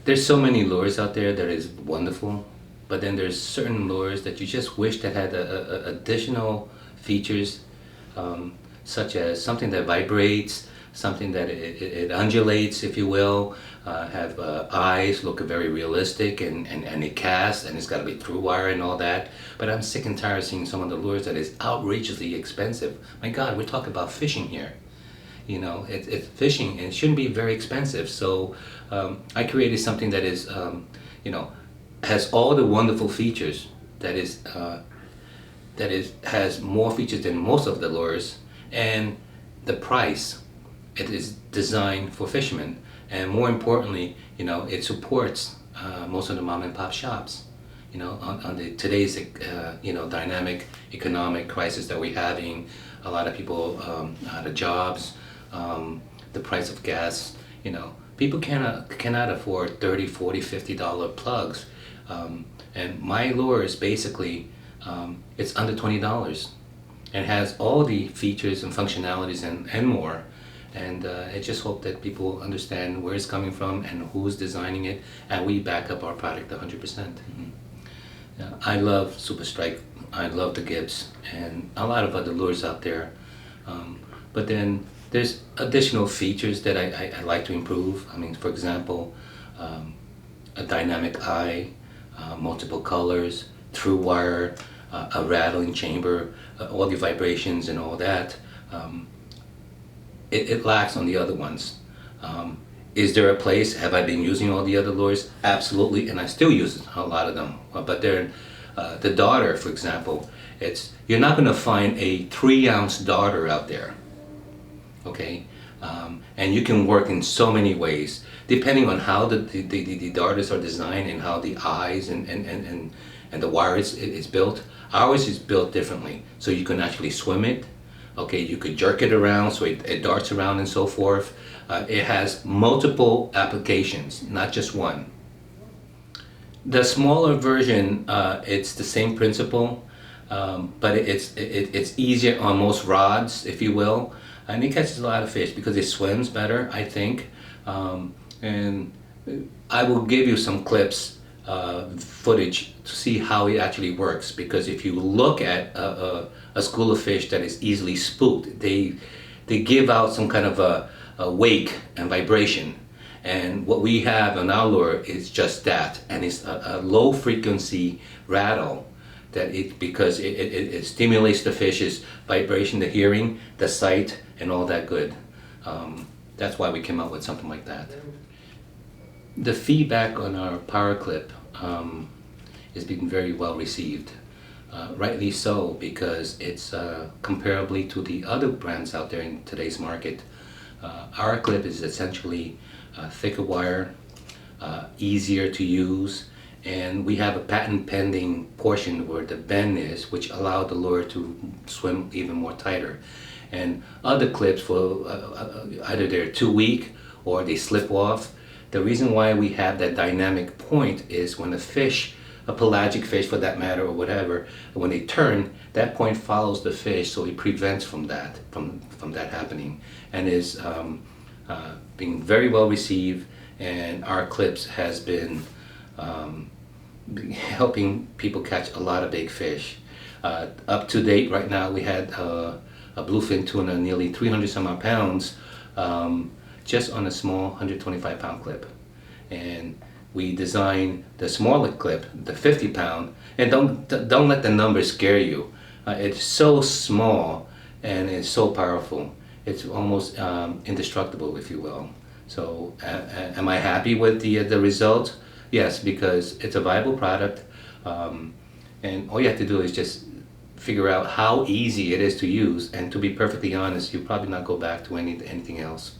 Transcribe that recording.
There's so many lures out there that is wonderful, but then there's certain lures that you just wish that had additional features, such as something that vibrates, something that it undulates, if you will, have eyes, look very realistic, and it casts, and it's got to be through wire and all that. But I'm sick and tired of seeing some of the lures that is outrageously expensive. My God, we're talking about fishing here. You know, it's fishing and it shouldn't be very expensive. So I created something that is, you know, has all the wonderful features has more features than most of the lures, and the price, it is designed for fishermen, and more importantly, you know, it supports most of the mom and pop shops. You know, on the today's you know, dynamic economic crisis that we're having, a lot of people out of jobs, the price of gas, you know, people cannot afford 30, 40, $50 plugs, and my lure is basically it's under $20 and has all the features and functionalities and more. And I just hope that people understand where it's coming from and who's designing it, and we back up our product 100%. Mm-hmm. Yeah, I love Super Strike, I love the Gibbs, and a lot of other lures out there. But then there's additional features that I like to improve. I mean, for example, a dynamic eye, multiple colors, through wire, a rattling chamber, all the vibrations and all that. It lacks on the other ones. Is there a place? Have I been using all the other lures? Absolutely, and I still use a lot of them. But they're, the darter, for example, you're not going to find a 3-ounce darter out there. Okay, and you can work in so many ways depending on how the darters are designed and how the eyes and the wire is built. Ours is built differently, so you can actually swim it. Okay, you could jerk it around so it darts around and so forth. It has multiple applications, not just one. The smaller version, it's the same principle, but it's easier on most rods, if you will, and it catches a lot of fish because it swims better, I think. And I will give you some clips, footage to see how it actually works, because if you look at a school of fish that is easily spooked, they give out some kind of a wake and vibration, and what we have on our lure is just that, and it's a low frequency rattle that because it stimulates the fish's vibration, the hearing, the sight, and all that good. That's why we came up with something like that. The feedback on our power clip is being very well received. Rightly so, because it's comparably to the other brands out there in today's market. Our clip is essentially thicker wire, easier to use, and we have a patent pending portion where the bend is, which allowed the lure to swim even more tighter. And other clips, for either they're too weak or they slip off. The reason why we have that dynamic point is when a fish, a pelagic fish for that matter, or whatever, when they turn, that point follows the fish, so it prevents from that happening, and is being very well received. And our clips has been helping people catch a lot of big fish. Up to date, right now, we had a bluefin tuna nearly 300 some odd pounds, just on a small 125 pound clip. And we designed the smaller clip, the 50 pound, and don't let the numbers scare you. It's so small and it's so powerful. It's almost indestructible, if you will. So am I happy with the result? Yes, because it's a viable product, and all you have to do is just figure out how easy it is to use, and to be perfectly honest, you'll probably not go back to anything else.